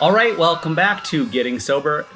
All right, welcome back to Getting Sober,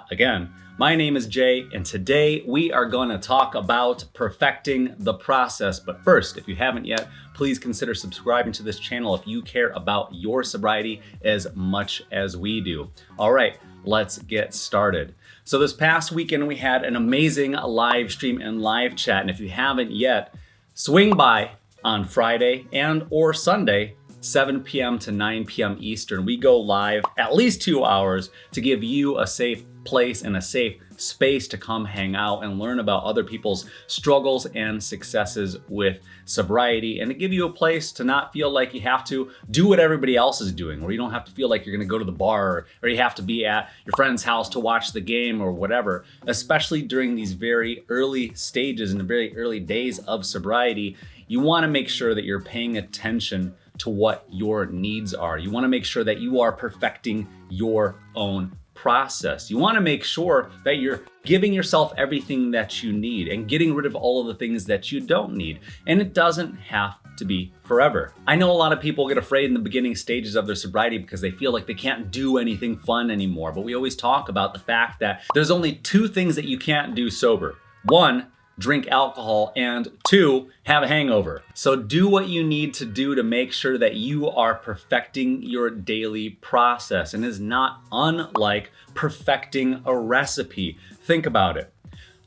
again. My name is Jay, and today we are going to talk about perfecting the process. But first, if you haven't yet, please consider subscribing to this channel if you care about your sobriety as much as we do. All right, let's get started. So this past weekend, we had an amazing live stream and live chat. And if you haven't yet, swing by on Friday and or Sunday, 7 p.m. to 9 p.m. Eastern. We go live at least 2 hours to give you a safe place and a safe space to come hang out and learn about other people's struggles and successes with sobriety, and to give you a place to not feel like you have to do what everybody else is doing, or you don't have to feel like you're going to go to the bar or you have to be at your friend's house to watch the game or whatever. Especially during these very early stages and the very early days of sobriety, you want to make sure that you're paying attention to what your needs are. You want to make sure that you are perfecting your own process. You want to make sure that you're giving yourself everything that you need and getting rid of all of the things that you don't need. And it doesn't have to be forever. I know a lot of people get afraid in the beginning stages of their sobriety because they feel like they can't do anything fun anymore. But we always talk about the fact that there's only two things that you can't do sober. One, drink alcohol, and two, have a hangover. So do what you need to do to make sure that you are perfecting your daily process, and is not unlike perfecting a recipe. Think about it.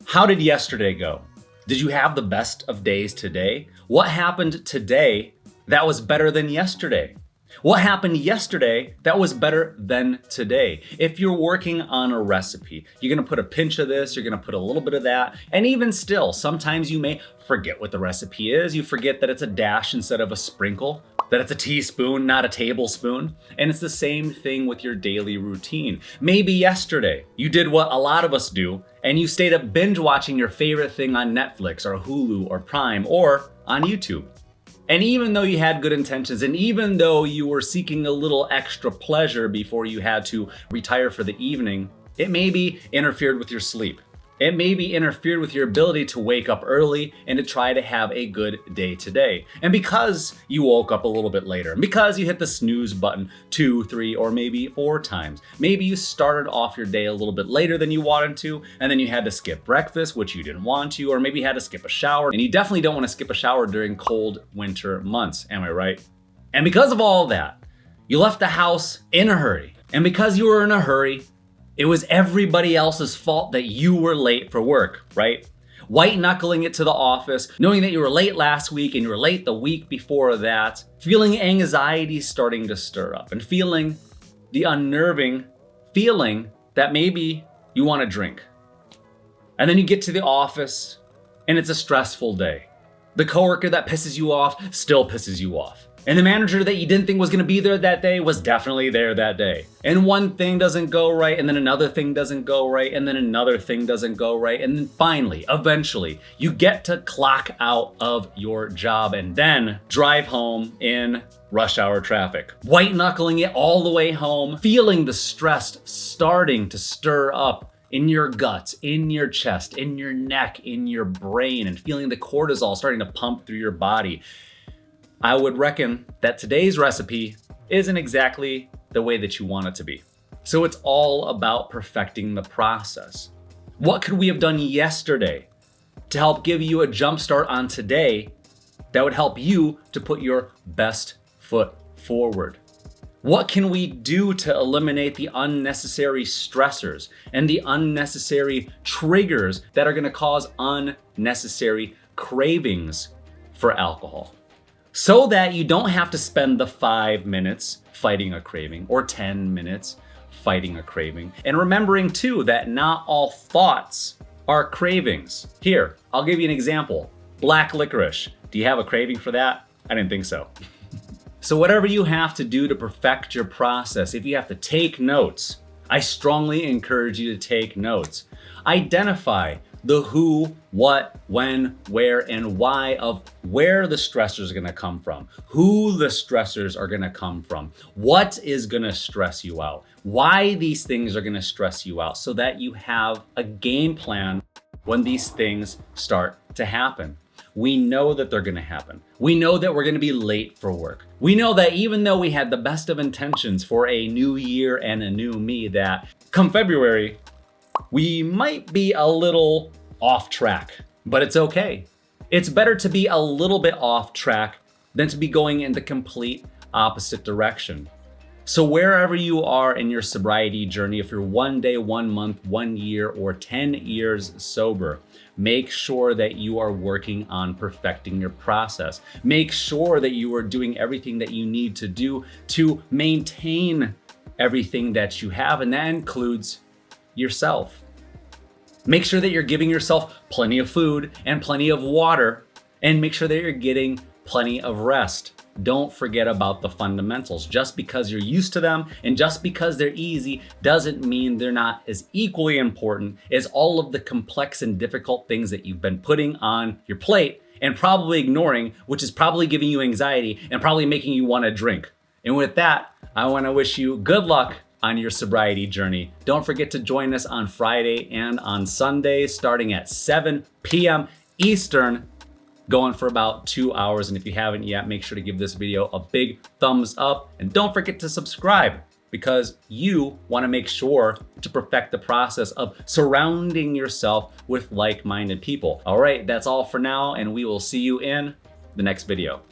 How did yesterday go? Did you have the best of days today? What happened today that was better than yesterday? What happened yesterday that was better than today? If you're working on a recipe, you're gonna put a pinch of this, you're gonna put a little bit of that, and even still, sometimes you may forget what the recipe is. You forget that it's a dash instead of a sprinkle, that it's a teaspoon, not a tablespoon. And it's the same thing with your daily routine. Maybe yesterday you did what a lot of us do, and you stayed up binge watching your favorite thing on Netflix or Hulu or Prime or on YouTube. And even though you had good intentions, and even though you were seeking a little extra pleasure before you had to retire for the evening, it maybe interfered with your sleep. It maybe interfered with your ability to wake up early and to try to have a good day today. And because you woke up a little bit later, and because you hit the snooze button 2, 3, or maybe 4 times, maybe you started off your day a little bit later than you wanted to, and then you had to skip breakfast, which you didn't want to, or maybe you had to skip a shower, and you definitely don't want to skip a shower during cold winter months, am I right? And because of all that, you left the house in a hurry. And because you were in a hurry, it was everybody else's fault that you were late for work, right? White knuckling it to the office, knowing that you were late last week and you were late the week before that, feeling anxiety starting to stir up, and feeling the unnerving feeling that maybe you want to drink. And then you get to the office and it's a stressful day. The coworker that pisses you off still pisses you off. And the manager that you didn't think was gonna be there that day was definitely there that day. And one thing doesn't go right, and then another thing doesn't go right, and then another thing doesn't go right. And then finally, eventually, you get to clock out of your job and then drive home in rush hour traffic. White knuckling it all the way home, feeling the stress starting to stir up in your guts, in your chest, in your neck, in your brain, and feeling the cortisol starting to pump through your body. I would reckon that today's recipe isn't exactly the way that you want it to be. So it's all about perfecting the process. What could we have done yesterday to help give you a jump start on today that would help you to put your best foot forward? What can we do to eliminate the unnecessary stressors and the unnecessary triggers that are going to cause unnecessary cravings for alcohol? So that you don't have to spend the 5 minutes fighting a craving or 10 minutes fighting a craving. And remembering too that not all thoughts are cravings. Here, I'll give you an example. Black licorice. Do you have a craving for that? I didn't think so. So whatever you have to do to perfect your process, if you have to take notes, I strongly encourage you to take notes. Identify the who, what, when, where, and why of where the stressors are gonna come from, who the stressors are gonna come from, what is gonna stress you out, why these things are gonna stress you out, so that you have a game plan when these things start to happen. we know that they're gonna happen. We know that we're gonna be late for work. We know that even though we had the best of intentions for a new year and a new me, that come February, we might be a little off track, but it's okay. It's better to be a little bit off track than to be going in the complete opposite direction. So wherever you are in your sobriety journey, if you're 1 day, 1 month, 1 year, or 10 years sober, make sure that you are working on perfecting your process. Make sure that you are doing everything that you need to do to maintain everything that you have, and that includes yourself. Make sure that you're giving yourself plenty of food and plenty of water, and make sure that you're getting plenty of rest. Don't forget about the fundamentals. Just because you're used to them and just because they're easy doesn't mean they're not as equally important as all of the complex and difficult things that you've been putting on your plate and probably ignoring, which is probably giving you anxiety and probably making you want to drink. And with that, I want to wish you good luck on your sobriety journey. Don't forget to join us on Friday and on Sunday starting at 7 p.m. Eastern, going for about 2 hours. And if you haven't yet, make sure to give this video a big thumbs up, and don't forget to subscribe, because you want to make sure to perfect the process of surrounding yourself with like-minded people. All right, that's all for now, and we will see you in the next video.